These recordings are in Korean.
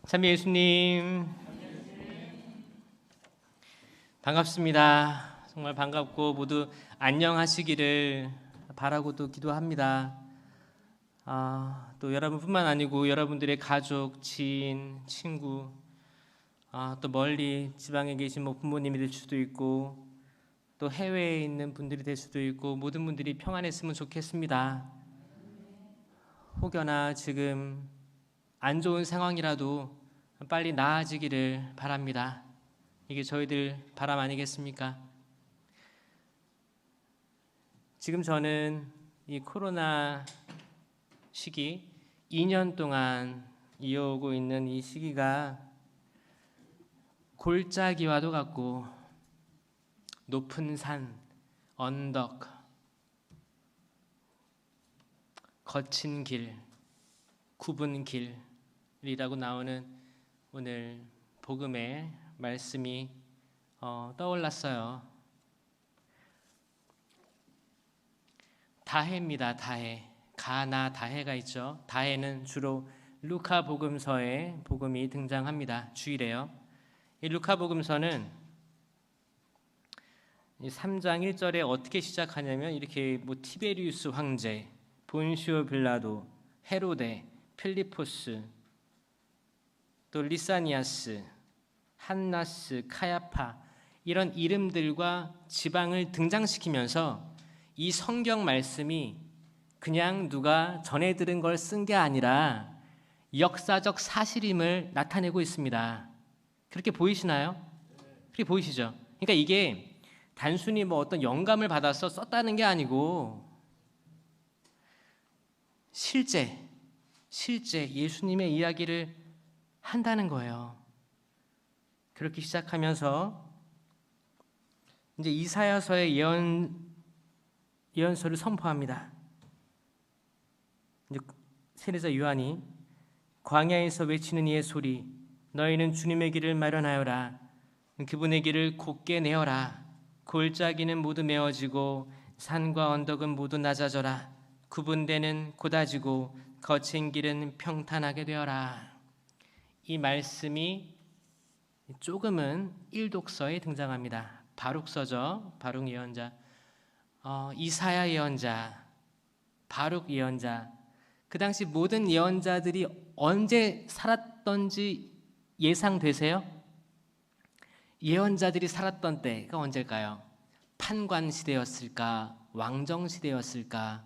참 예수님 반갑습니다. 정말 반갑고 모두 안녕하시기를 바라고 또 기도합니다. 또 여러분뿐만 아니고 여러분들의 가족, 지인, 친구, 또 멀리 지방에 계신 부모님이 될 수도 있고 또 해외에 있는 분들이 될 수도 있고 모든 분들이 평안했으면 좋겠습니다. 혹여나 지금 안 좋은 상황이라도 빨리 나아지기를 바랍니다. 이게 저희들 바람 아니겠습니까? 지금 저는 이 코로나 시기 2년 동안 이어오고 있는 이 시기가 골짜기와도 같고 높은 산, 언덕, 거친 길, 굽은 길이라고 나오는 오늘 복음의 말씀이 떠올랐어요. 다해입니다. 다해. 가나 다해가 있죠. 다해는 주로 루카 복음서에 복음이 등장합니다. 주일에요. 이 루카 복음서는 3장 1절에 어떻게 시작하냐면 이렇게 티베리우스 황제, 본시오 빌라도, 헤로데, 필리포스, 또 리사니아스, 한나스, 카야파 이런 이름들과 지방을 등장시키면서 이 성경 말씀이 그냥 누가 전해 들은 걸 쓴 게 아니라 역사적 사실임을 나타내고 있습니다. 그렇게 보이시나요? 그렇게 보이시죠? 그러니까 이게 단순히 어떤 영감을 받아서 썼다는 게 아니고 실제 예수님의 이야기를 한다는 거예요. 그렇게 시작하면서 이제 이사야서의 예언서를 선포합니다. 이제 세례자 요한이 광야에서 외치는 이의 소리, 너희는 주님의 길을 마련하여라. 그분의 길을 곧게 내어라. 골짜기는 모두 메어지고 산과 언덕은 모두 낮아져라. 굽은 데는 곧아지고 거친 길은 평탄하게 되어라. 이 말씀이 조금은 일독서에 등장합니다. 바룩서죠. 바룩 예언자, 이사야 예언자, 바룩 예언자. 그 당시 모든 예언자들이 언제 살았던지 예상되세요? 예언자들이 살았던 때가 언제일까요? 판관 시대였을까? 왕정 시대였을까?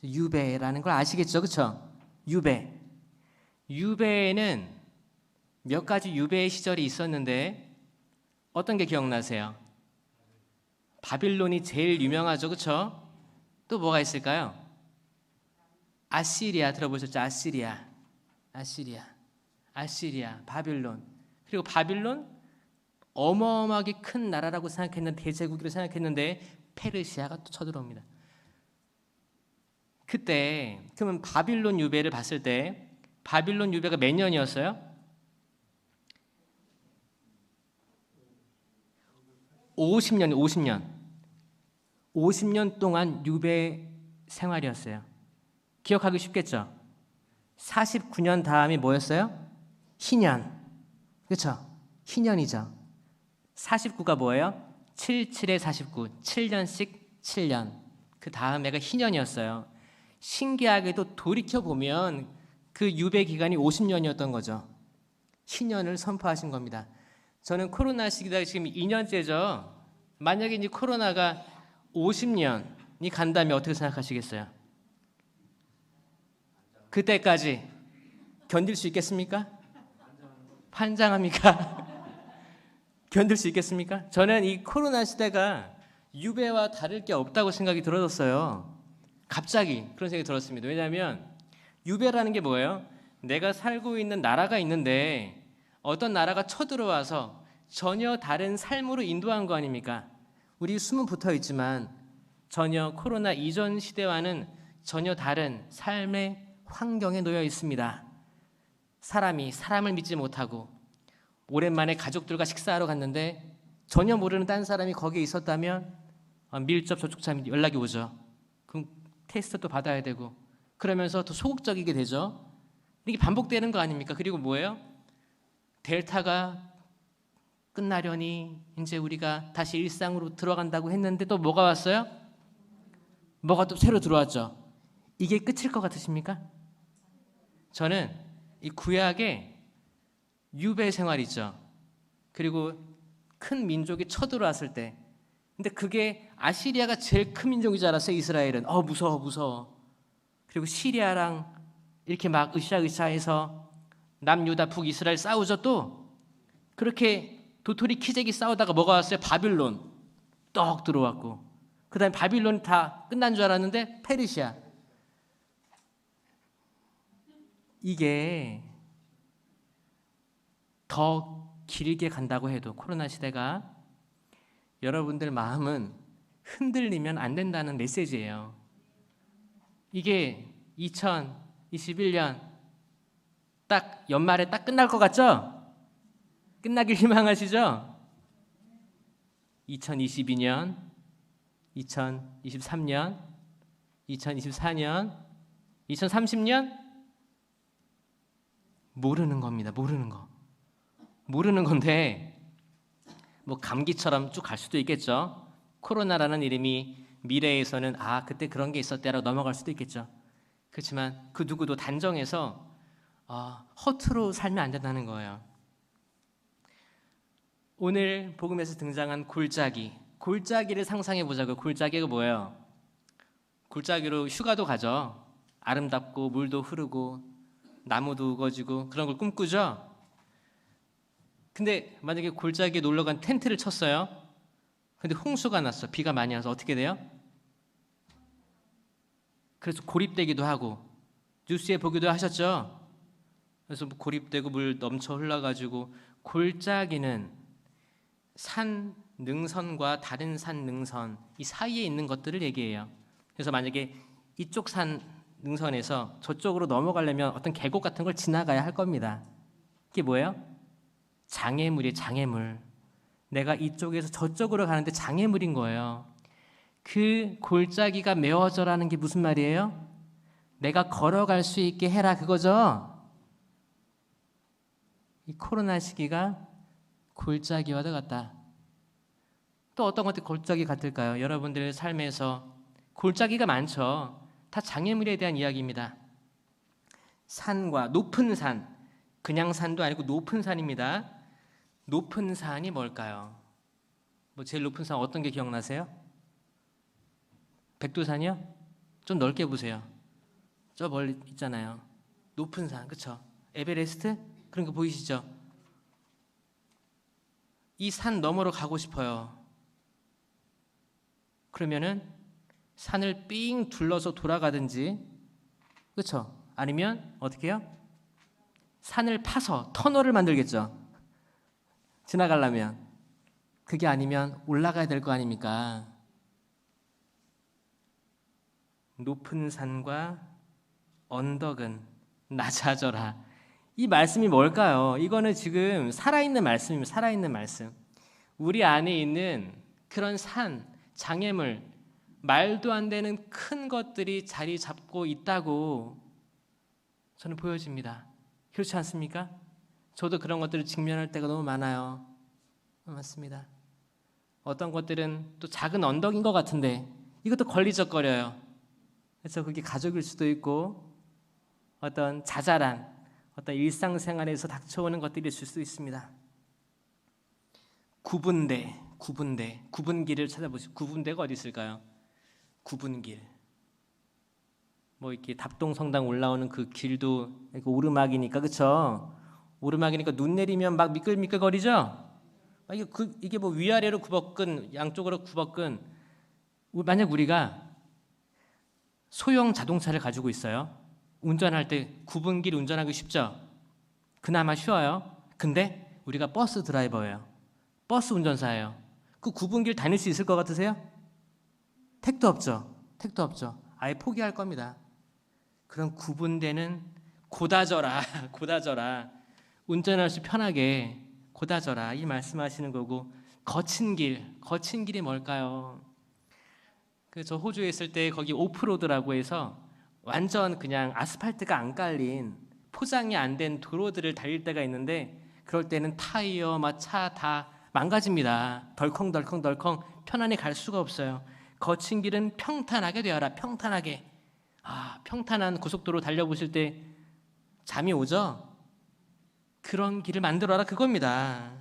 유배라는 걸 아시겠죠? 그렇죠? 유배에는 몇 가지 유배의 시절이 있었는데 어떤 게 기억나세요? 바빌론이 제일 유명하죠. 그렇죠? 또 뭐가 있을까요? 아시리아 들어보셨죠? 아시리아, 바빌론. 그리고 바빌론 어마어마하게 큰 나라라고 생각했는데 대제국으로 생각했는데 페르시아가 또 쳐들어옵니다. 그때 그러면 바빌론 유배를 봤을 때 바빌론 유배가 몇 년이었어요? 50년 동안 유배 생활이었어요. 기억하기 쉽겠죠? 49년 다음이 뭐였어요? 희년. 그렇죠? 희년이죠. 49가 뭐예요? 77에 49, 7년씩 7년. 그 다음 해가 희년이었어요. 신기하게도 돌이켜보면 그 유배 기간이 50년이었던 거죠. 희년을 선포하신 겁니다. 저는 코로나 시기다 지금 2년째죠. 만약에 이제 코로나가 50년이 간다면 어떻게 생각하시겠어요? 그때까지 견딜 수 있겠습니까? 환장합니까? 견딜 수 있겠습니까? 저는 이 코로나 시대가 유배와 다를 게 없다고 생각이 들어졌어요. 갑자기 그런 생각이 들었습니다. 왜냐하면 유배라는 게 뭐예요? 내가 살고 있는 나라가 있는데 어떤 나라가 쳐들어와서 전혀 다른 삶으로 인도한 거 아닙니까? 우리 숨은 붙어 있지만 전혀 코로나 이전 시대와는 전혀 다른 삶의 환경에 놓여 있습니다. 사람이 사람을 믿지 못하고 오랜만에 가족들과 식사하러 갔는데 전혀 모르는 딴 사람이 거기에 있었다면 밀접 접촉자 연락이 오죠. 그럼 테스트도 받아야 되고 그러면서 더 소극적이게 되죠. 이게 반복되는 거 아닙니까? 그리고 뭐예요? 델타가 끝나려니 이제 우리가 다시 일상으로 들어간다고 했는데 또 뭐가 왔어요? 뭐가 또 새로 들어왔죠. 이게 끝일 것 같으십니까? 저는 이 구약의 유배 생활 있죠. 그리고 큰 민족이 쳐들어왔을 때, 근데 그게 아시리아가 제일 큰 민족인 줄 알았어요. 이스라엘은 무서워. 그리고 시리아랑 이렇게 막 으쌰으쌰해서 남유다 북이스라엘 싸우죠. 또 그렇게 도토리 키재기 싸우다가 뭐가 왔어요? 바빌론 떡 들어왔고, 그 다음에 바빌론 다 끝난 줄 알았는데 페르시아. 이게 더 길게 간다고 해도 코로나 시대가 여러분들 마음은 흔들리면 안 된다는 메시지예요. 이게 2021년 딱 연말에 딱 끝날 것 같죠? 끝나길 희망하시죠? 2022년, 2023년, 2024년, 2030년 모르는 겁니다. 모르는 건데 뭐 감기처럼 쭉 갈 수도 있겠죠. 코로나라는 이름이 미래에서는 그때 그런 게 있었대라고 넘어갈 수도 있겠죠. 그렇지만 그 누구도 단정해서 허투루 살면 안 된다는 거예요. 오늘 복음에서 등장한 골짜기를 상상해 보자고요. 골짜기가 뭐예요? 골짜기로 휴가도 가죠. 아름답고 물도 흐르고 나무도 우거지고 그런 걸 꿈꾸죠. 근데 만약에 골짜기에 놀러 간 텐트를 쳤어요. 근데 홍수가 났어. 비가 많이 와서 어떻게 돼요? 그래서 고립되기도 하고, 뉴스에 보기도 하셨죠? 그래서 고립되고 물 넘쳐 흘러가지고, 골짜기는 산 능선과 다른 산 능선 이 사이에 있는 것들을 얘기해요. 그래서 만약에 이쪽 산 능선에서 저쪽으로 넘어가려면 어떤 계곡 같은 걸 지나가야 할 겁니다. 이게 뭐예요? 장애물이에요. 장애물. 내가 이쪽에서 저쪽으로 가는데 장애물인 거예요. 그 골짜기가 메워져라는 게 무슨 말이에요? 내가 걸어갈 수 있게 해라 그거죠. 이 코로나 시기가 골짜기와도 같다. 또 어떤 것들이 골짜기 같을까요? 여러분들 삶에서 골짜기가 많죠. 다 장애물에 대한 이야기입니다. 산과 높은 산, 그냥 산도 아니고 높은 산입니다. 높은 산이 뭘까요? 뭐 제일 높은 산 어떤 게 기억나세요? 백두산이요? 좀 넓게 보세요. 저 멀리 있잖아요. 높은 산, 그렇죠? 에베레스트? 그런 거 보이시죠? 이 산 너머로 가고 싶어요. 그러면은 산을 삥 둘러서 돌아가든지, 그렇죠? 아니면 어떻게 해요? 산을 파서 터널을 만들겠죠. 지나가려면. 그게 아니면 올라가야 될 거 아닙니까? 높은 산과 언덕은 낮아져라. 이 말씀이 뭘까요? 이거는 지금 살아있는 말씀입니다. 살아있는 말씀. 우리 안에 있는 그런 산, 장애물, 말도 안 되는 큰 것들이 자리 잡고 있다고 저는 보여집니다. 그렇지 않습니까? 저도 그런 것들을 직면할 때가 너무 많아요. 맞습니다. 어떤 것들은 또 작은 언덕인 것 같은데 이것도 걸리적거려요. 그래서 그게 가족일 수도 있고 어떤 자잘한 어떤 일상생활에서 닥쳐오는 것들이 있을 수 있습니다. 구분길을 찾아보시죠. 구분대가 어디 있을까요? 구분길. 뭐 이렇게 답동성당 올라오는 그 길도 오르막이니까 그렇죠? 오르막이니까 눈 내리면 막 미끌미끌거리죠? 이게 뭐 위아래로 굽어끈 양쪽으로 굽어끈 만약 우리가 소형 자동차를 가지고 있어요. 운전할 때 구분길 운전하기 쉽죠? 그나마 쉬워요. 근데 우리가 버스 드라이버예요. 버스 운전사예요. 그 구분길 다닐 수 있을 것 같으세요? 택도 없죠. 아예 포기할 겁니다. 그런 구분되는 고다져라. 운전할 수 편하게 고다져라. 이 말씀하시는 거고, 거친 길이 뭘까요? 저 호주에 있을 때 거기 오프로드라고 해서 완전 그냥 아스팔트가 안 깔린 포장이 안 된 도로들을 달릴 때가 있는데 그럴 때는 타이어, 차 다 망가집니다. 덜컹덜컹 편안히 갈 수가 없어요. 거친 길은 평탄하게 되어라. 평탄하게. 평탄한 고속도로 달려보실 때 잠이 오죠? 그런 길을 만들어라 그겁니다.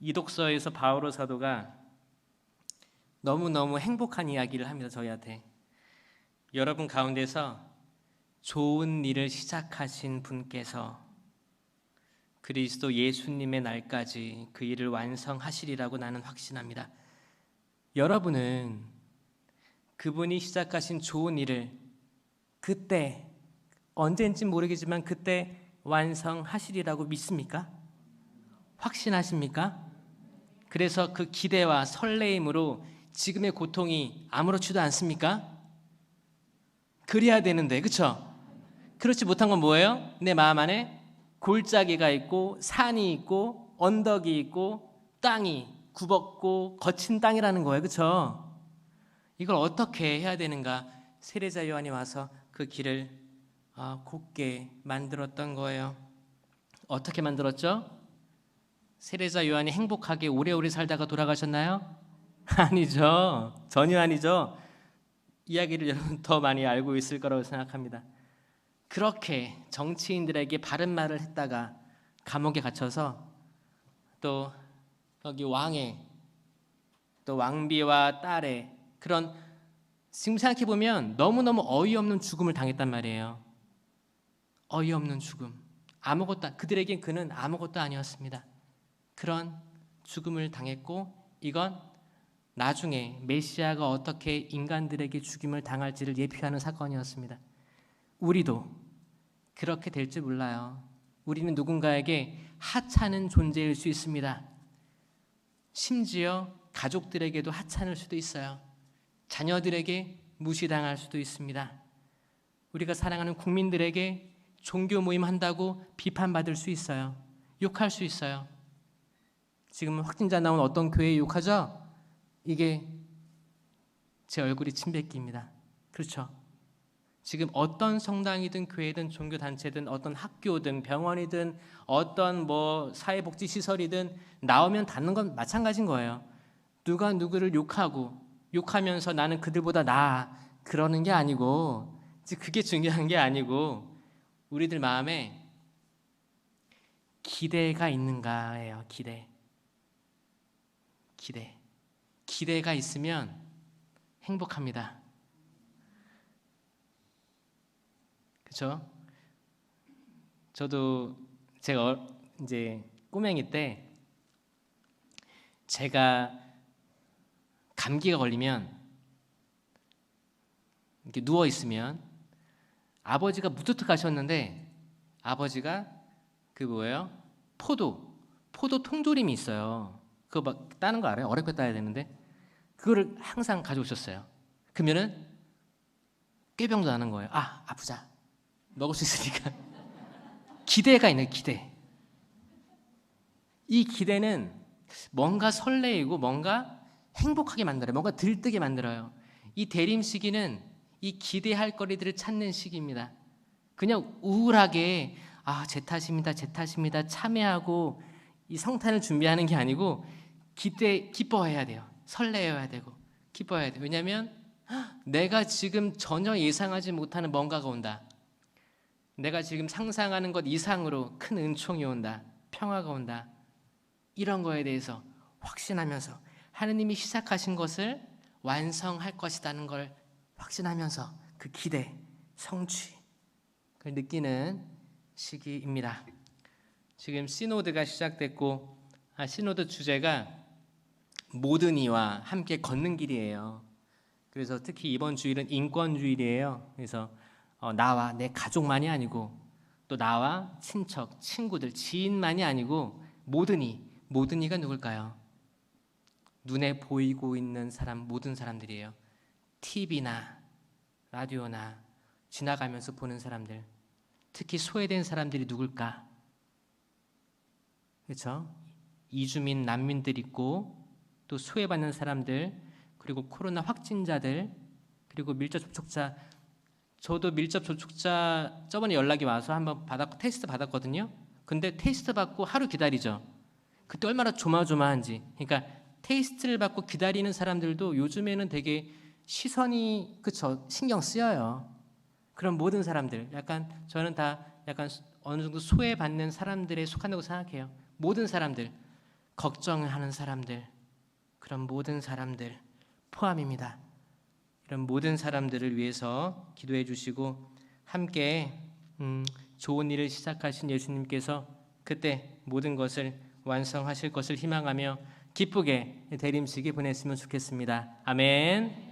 이독서에서 바오로 사도가 너무너무 행복한 이야기를 합니다. 저희한테. 여러분 가운데서 좋은 일을 시작하신 분께서 그리스도 예수님의 날까지 그 일을 완성하시리라고 나는 확신합니다. 여러분은 그분이 시작하신 좋은 일을 그때 언제인지 모르겠지만 그때 완성하시리라고 믿습니까? 확신하십니까? 그래서 그 기대와 설레임으로 지금의 고통이 아무렇지도 않습니까? 그래야 되는데, 그렇죠? 그렇지 못한 건 뭐예요? 내 마음 안에 골짜기가 있고 산이 있고 언덕이 있고 땅이 굽었고 거친 땅이라는 거예요. 그렇죠? 이걸 어떻게 해야 되는가? 세례자 요한이 와서 그 길을 곱게 만들었던 거예요. 어떻게 만들었죠? 세례자 요한이 행복하게 오래오래 살다가 돌아가셨나요? 아니죠. 전혀 아니죠. 이야기를 여러분 더 많이 알고 있을 거라고 생각합니다. 그렇게 정치인들에게 바른 말을 했다가 감옥에 갇혀서 또 여기 왕의 또 왕비와 딸의 그런 지금 생각해 보면 너무너무 어이없는 죽음을 당했단 말이에요. 어이없는 죽음. 그들에겐 그는 아무것도 아니었습니다. 그런 죽음을 당했고 이건 나중에 메시아가 어떻게 인간들에게 죽임을 당할지를 예표하는 사건이었습니다. 우리도 그렇게 될 줄 몰라요. 우리는 누군가에게 하찮은 존재일 수 있습니다. 심지어 가족들에게도 하찮을 수도 있어요. 자녀들에게 무시당할 수도 있습니다. 우리가 사랑하는 국민들에게 종교 모임 한다고 비판받을 수 있어요. 욕할 수 있어요. 지금 확진자 나온 어떤 교회에 욕하죠? 이게 제 얼굴이 침뱉기입니다. 그렇죠? 지금 어떤 성당이든 교회든 종교단체든 어떤 학교든 병원이든 어떤 사회복지 시설이든 나오면 닫는 건 마찬가지인 거예요. 누가 누구를 욕하면서 나는 그들보다 나아 그러는 게 아니고 그게 중요한 게 아니고 우리들 마음에 기대가 있는가예요. 기대가 있으면 행복합니다. 그렇죠? 저도 제가 이제 꼬맹이 때 제가 감기가 걸리면 이렇게 누워 있으면 아버지가 무뚝뚝하셨는데 아버지가 포도 통조림이 있어요. 그거 막 따는 거 알아요? 어렵게 따야 되는데 그거를 항상 가져오셨어요. 그러면은 꾀병도 나는 거예요. 아프자. 먹을 수 있으니까. 기대가 있는 기대. 이 기대는 뭔가 설레이고 뭔가 행복하게 만들어요. 뭔가 들뜨게 만들어요. 이 대림 시기는 이 기대할 거리들을 찾는 시기입니다. 그냥 우울하게 제 탓입니다 참회하고 이 성탄을 준비하는 게 아니고 기뻐해야 돼요. 설레어야 되고 기뻐해야 돼요. 왜냐하면 내가 지금 전혀 예상하지 못하는 뭔가가 온다. 내가 지금 상상하는 것 이상으로 큰 은총이 온다. 평화가 온다. 이런 거에 대해서 확신하면서 하느님이 시작하신 것을 완성할 것이라는 걸 확신하면서 그 기대, 성취 그걸 느끼는 시기입니다. 지금 시노드가 시작됐고 시노드 주제가 모든 이와 함께 걷는 길이에요. 그래서 특히 이번 주일은 인권주일이에요. 그래서 나와 내 가족만이 아니고 또 나와 친척, 친구들, 지인만이 아니고 모든 이가 누굴까요? 눈에 보이고 있는 사람 모든 사람들이에요. TV나 라디오나 지나가면서 보는 사람들, 특히 소외된 사람들이 누굴까? 그렇죠? 이주민, 난민들 있고 또 소외받는 사람들 그리고 코로나 확진자들 그리고 밀접 접촉자, 저도 밀접 접촉자 저번에 연락이 와서 한번 테스트 받았거든요. 근데 테스트 받고 하루 기다리죠. 그때 얼마나 조마조마한지. 그러니까 테스트를 받고 기다리는 사람들도 요즘에는 되게 시선이 그쵸 신경 쓰여요. 그런 모든 사람들, 약간 저는 다 약간 어느 정도 소외받는 사람들에 속한다고 생각해요. 모든 사람들, 걱정하는 사람들, 그런 모든 사람들 포함입니다. 이런 모든 사람들을 위해서 기도해 주시고 함께 좋은 일을 시작하신 예수님께서 그때 모든 것을 완성하실 것을 희망하며 기쁘게 대림식에 보냈으면 좋겠습니다. 아멘.